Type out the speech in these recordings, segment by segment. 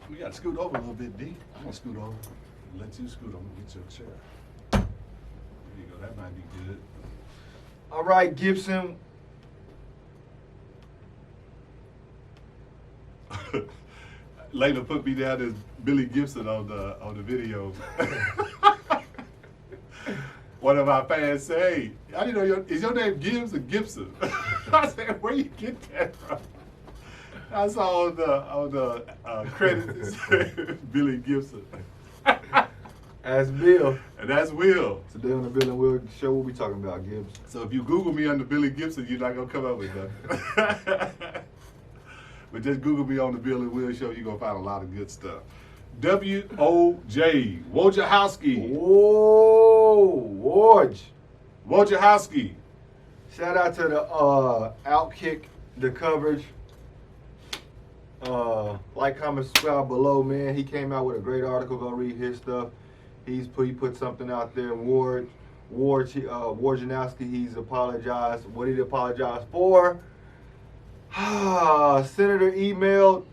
We got to scoot over a little bit, D. I'm going to scoot over. Let you scoot over. Get your chair. There you go. That might be good. All right, Gibson. Layla put me down as Billy Gibson on the video. One of our fans say, hey, I didn't know is your name Gibbs or Gibson? I said, where you get that from? I saw on the credits it said Billy Gibson. That's Bill. And that's Will. Today on the Bill and Will show, we'll be talking about Gibbs. So if you Google me under Billy Gibson, you're not gonna come up with nothing. But just Google me on the Bill and Will show, you're gonna find a lot of good stuff. W-O-J, Wojnarowski. Whoa, Wojnarowski. Shout out to the Outkick, the coverage. Like, comment, subscribe below, man. He came out with a great article. Go read his stuff. He put something out there. Wojnarowski, he's apologized. What did he apologize for? Senator emailed.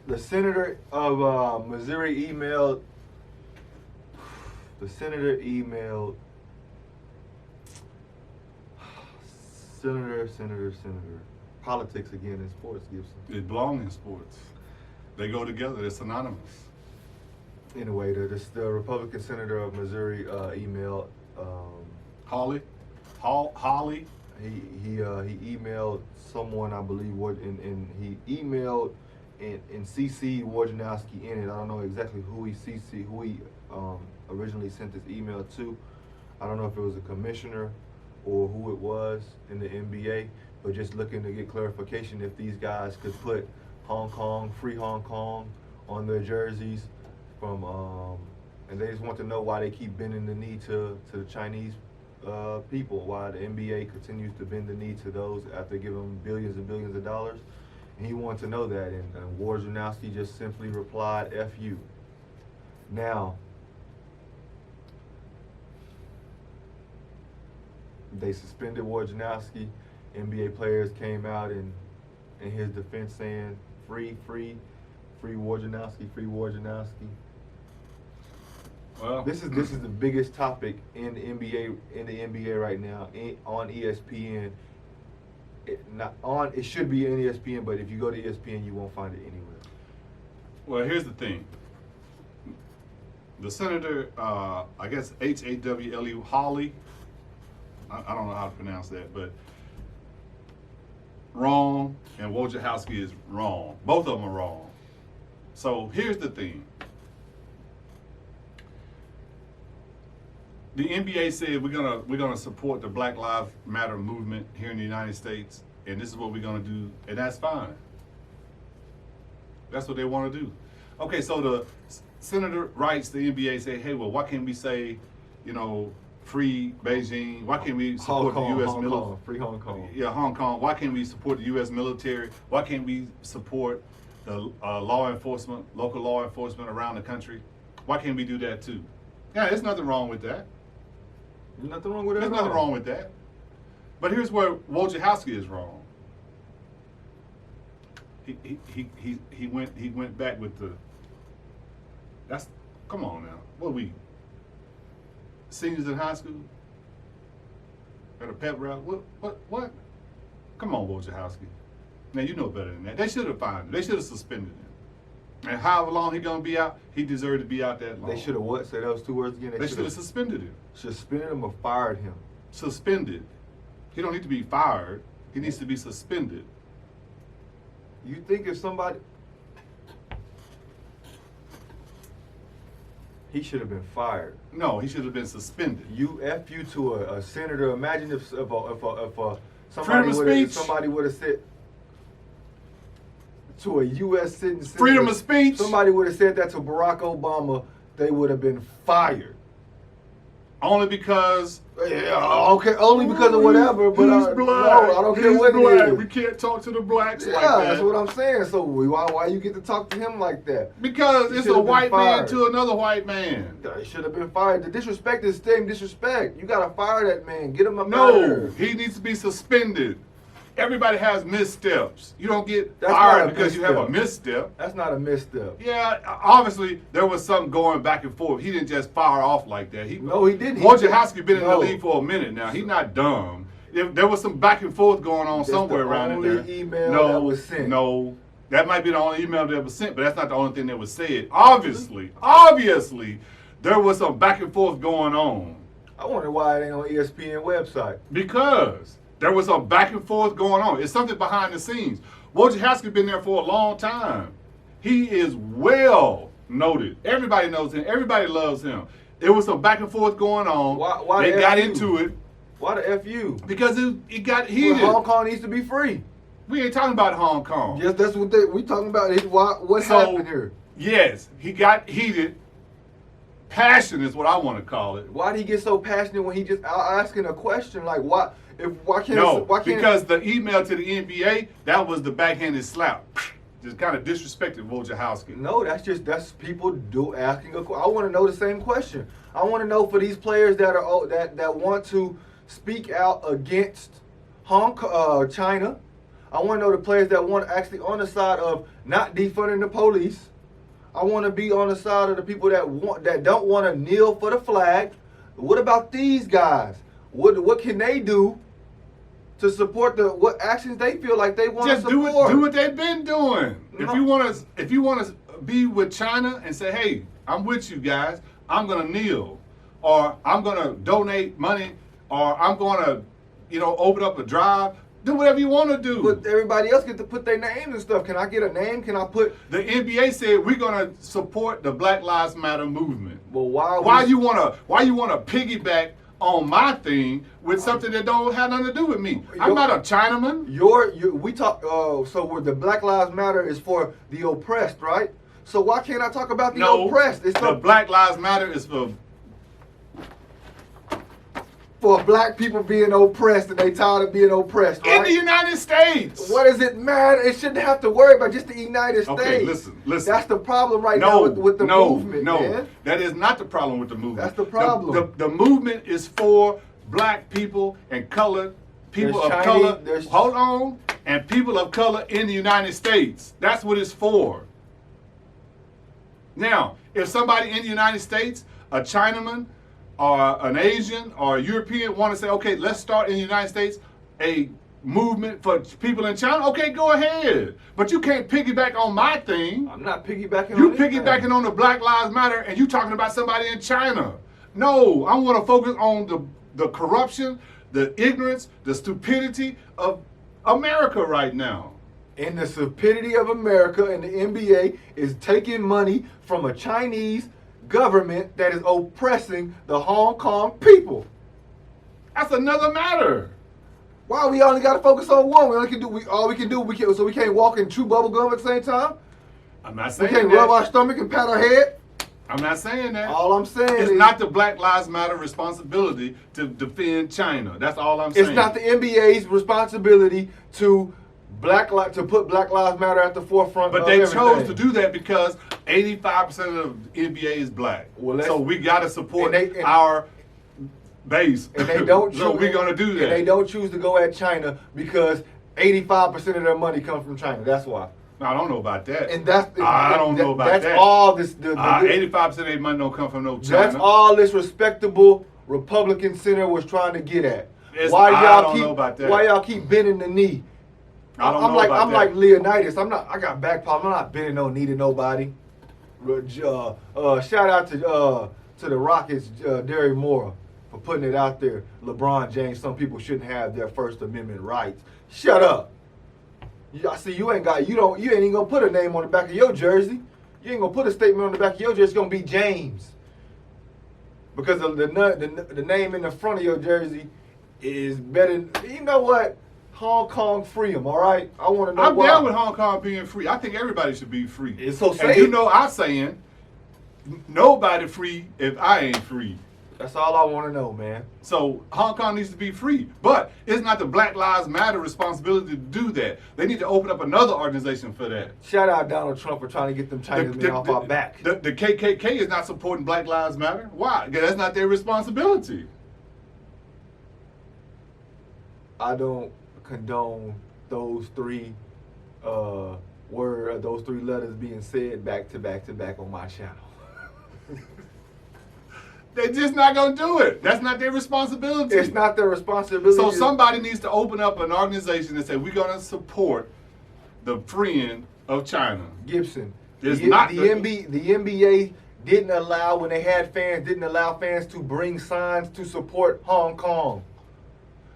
The senator of Missouri emailed. The senator emailed. Senator. Politics again in sports, Gibson. It belongs in sports. They go together. They're synonymous. Anyway, the Republican senator of Missouri emailed HAWLEY. He emailed someone, I believe, and he emailed and CC'd Wojnarowski in it. I don't know exactly who he originally sent this email to. I don't know if it was a commissioner or who it was in the NBA, but just looking to get clarification if these guys could put free Hong Kong on their jerseys from, and they just want to know why they keep bending the knee to the Chinese people, why the NBA continues to bend the knee to those after giving them billions and billions of dollars. And he wanted to know that, and Wojnarowski just simply replied, F you. Now, they suspended Wojnarowski. NBA players came out in his defense saying, free Wojnarowski. Well, This is the biggest topic in the NBA right now on ESPN. It should be in ESPN, but if you go to ESPN, you won't find it anywhere. Well, here's the thing. The senator, I guess HAWLEY, HAWLEY. I don't know how to pronounce that, but wrong, and Wojnarowski is wrong. Both of them are wrong. So here's the thing. The NBA said we're gonna support the Black Lives Matter movement here in the United States, and this is what we're gonna do, and that's fine. That's what they want to do. Okay, so the senator writes the NBA, say, hey, well, why can't we say, free Beijing? Why can't we support the U.S. military? Free Hong Kong. Yeah, Hong Kong. Why can't we support the U.S. military? Why can't we support the law enforcement, local law enforcement around the country? Why can't we do that too? Yeah, there's nothing wrong with that. Nothing wrong with that. There's nothing wrong with that. But here's where Wojnarowski is wrong. He went back with come on now. What are we? Seniors in high school? At a pep rally? What? Come on, Wojnarowski. Now you know better than that. They should have fined him. They should have suspended him. And however long he's gonna be out, he deserved to be out that long. They should have what? Say those two words again. They should have suspended him. Suspended him or fired him. Suspended. He don't need to be fired. He needs to be suspended. You think if somebody... He should have been fired. No, he should have been suspended. F you to a senator. Imagine if somebody would have said to a U.S. citizen. Freedom of speech. Somebody would have said that to Barack Obama. They would have been fired. Only because. Yeah, okay, only because of whatever. But he's black. No, I don't care what black. it is. We can't talk to the blacks yeah, like that. That's what I'm saying. So why you get to talk to him like that? Because it's a white man to another white man. He should have been fired. The disrespect is same disrespect. You gotta fire that man. Get him up. No, he needs to be suspended. Everybody has missteps. You don't get That's not fired a because you have a misstep. misstep. That's not a misstep. Yeah, obviously there was something going back and forth. He didn't just fire off like that. No, he didn't. Wojnarowski been in the No. league for a minute now. He's not dumb. If there was some back and forth going on That's somewhere the around in only there. email that was sent. No, that might be the only email that was sent, but that's not the only thing that was said. Obviously, there was some back and forth going on I wonder why it ain't on ESPN website. because there was some back and forth going on. It's something behind the scenes. Wojnarowski been there for a long time. He is well noted. Everybody knows him. Everybody loves him. There was some back and forth going on. Why they the got FU? into it Why the FU? because it got Well, heated. Hong Kong needs to be free. We ain't talking about Hong Kong. Yes, that's what we talking about. What So, happened here? yes, he got heated. Passion is what I want to call it. Why did he get so passionate when he just asking a question like why? Why can't Because the email to the NBA, that was the backhanded slap. Just kind of disrespected Wojnarowski. No, that's people asking a question. I want to know the same question. I want to know for these players that are that want to speak out against China. I want to know the players that want actually on the side of not defunding the police. I want to be on the side of the people that don't want to kneel for the flag. What about these guys? What can they do to support what actions they feel like they want to Just support? do what they've been doing. No. If you want to be with China and say, hey, I'm with you guys, I'm gonna kneel, or I'm gonna donate money, or I'm gonna, open up a drive. Do whatever you want to do. But everybody else get to put their names and stuff. Can I get a name? Can I put? The NBA said we're gonna support the Black Lives Matter movement. Well, why you wanna piggyback on my thing with something that don't have nothing to do with me? I'm not a Chinaman. We talk. So where the Black Lives Matter is for the oppressed, right? So why can't I talk about the oppressed? It's the Black Lives Matter is for black people being oppressed and they tired of being oppressed, right? in the United States. What does it matter? It shouldn't have to worry about just the United States. Okay, listen. That's the problem right now with the movement, man. That is not the problem with the movement. That's the problem. The movement is for black people and colored people of color. Hold on. And people of color in the United States. That's what it's for. Now, if somebody in the United States, a Chinaman, or an Asian or a European want to say, okay, let's start in the United States a movement for people in China, okay, go ahead. But you can't piggyback on my thing. I'm not piggybacking You on anything. piggybacking on the Black Lives Matter and you talking about somebody in China. No, I want to focus on the corruption, the ignorance, the stupidity of America right now. And the stupidity of America and the NBA is taking money from a Chinese government that is oppressing the Hong Kong people. That's another matter. Why we only got to focus on one? So we can't walk in true bubble gum at the same time? I'm not We saying can't that. rub our stomach and pat our head? I'm not saying that. All I'm saying It's is not the Black Lives Matter responsibility to defend China. That's all I'm saying. it's not the NBA's responsibility to put Black Lives Matter at the forefront. But of they everything. chose to do that because 85% of the NBA is black. Well, so we got to support and they- our base. And they don't so choose, we're going to do that. And they don't choose to go at China because 85% of their money comes from China. That's why. I don't know about that. And I don't know about that's that. all this. 85% of their money don't come from no China. That's all this respectable Republican center was trying to get at. I don't know about that. Why y'all keep bending the knee? I don't know about I'm that. like Leonidas. I got back problem. I'm not bending no knee to nobody. Shout out to the Rockets, Derry Moore, for putting it out there. LeBron James. Some people shouldn't have their First Amendment rights. Shut up. I see you ain't even gonna put a name on the back of your jersey. You ain't gonna put a statement on the back of your jersey. It's gonna be James. Because the name in the front of your jersey is better. You know what? Hong Kong free them, all right? I want to know I'm why. down with Hong Kong being free. I think everybody should be free. It's so And safe. you know I'm saying nobody free if I ain't free. That's all I want to know, man. So Hong Kong needs to be free. But it's not the Black Lives Matter responsibility to do that. They need to open up another organization for that. Shout out Donald Trump for trying to get them Chinese men off our back. The KKK is not supporting Black Lives Matter. Why? Because that's not their responsibility. I don't condone those three those three letters being said back to back to back on my channel. They're just not gonna do it. That's not their responsibility. It's not their responsibility. So somebody needs to open up an organization and say we're gonna support the friend of China. Gibson. It's the not the NBA didn't allow, when they had fans, didn't allow fans to bring signs to support Hong Kong.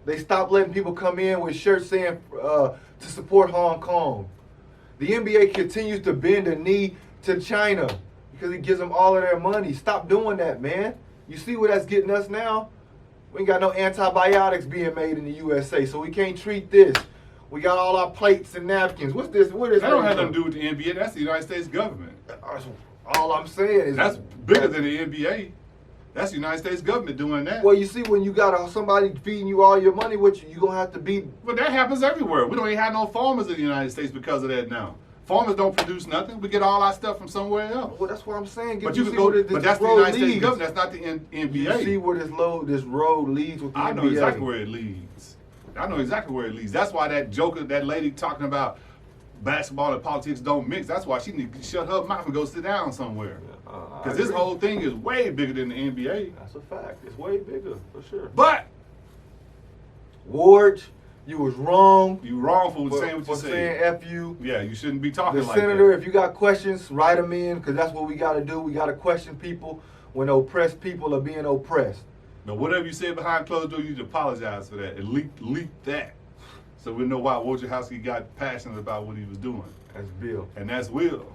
They stopped letting people come in with shirts saying to support Hong Kong. The NBA continues to bend a knee to China because it gives them all of their money. Stop doing that, man. You see where that's getting us now? We ain't got no antibiotics being made in the USA, so we can't treat this. We got all our plates and napkins. What's this? What is that? Don't have nothing to do with the NBA. That's the United States government. All I'm saying is that's bigger than the NBA. That's the United States government doing that. Well, you see, when you got somebody feeding you all your money, what you gonna have to be. But that happens everywhere. We don't even have no farmers in the United States because of that now. Farmers don't produce nothing. We get all our stuff from somewhere else. Well, that's what I'm saying. But you can go. But that's the United States government. That's not the NBA. You see where this road leads with the NBA. I know exactly where it leads. I know exactly where it leads. That's why that joker, that lady talking about basketball and politics don't mix. That's why she needs to shut her mouth and go sit down somewhere. Because this whole thing is way bigger than the NBA. That's a fact. It's way bigger, for sure. But Ward, you was wrong. You wrong for saying what you said. Saying F you. Yeah, you shouldn't be talking like Senator, that. if you got questions, write them in, because that's what we got to do. We got to question people when oppressed people are being oppressed. But whatever you said behind closed doors, you need to apologize for that and leak that. So we know why Wojnarowski got passionate about what he was doing. That's Bill. And that's Will.